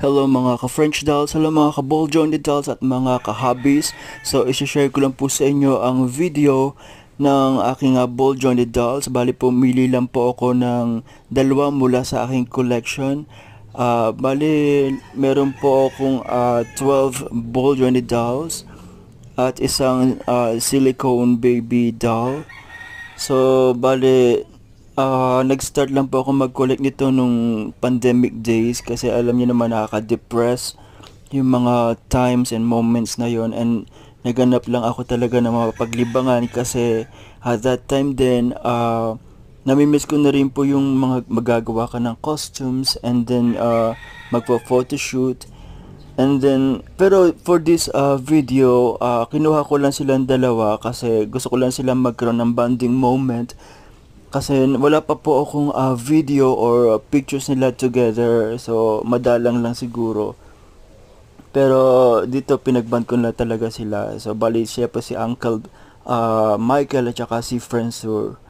Hello mga ka-French dolls, hello mga ka-ball jointed dolls at mga ka-hobbies. So isi-share ko lang po sa inyo ang video ng aking ball jointed dolls. Bali po mili lang po ako ng dalawa mula sa aking collection. Bali meron po akong 12 ball jointed dolls at isang silicone baby doll. So, bale, nag-start lang po ako mag-collect nito nung pandemic days kasi alam niyo naman nakaka-depress yung mga times and moments na yon, and naganap lang ako talaga ng mga paglibangan kasi at that time din namimiss ko na rin po yung mga magagawa ka ng costumes and then magpo-photoshoot. And then, pero for this video, kinuha ko lang silang dalawa kasi gusto ko lang silang magkaroon ng bonding moment. Kasi wala pa po akong video or pictures nila together. So, madalang lang siguro. Pero dito pinagband ko na talaga sila. So, bali siya po si Uncle Michael at saka si Fransur.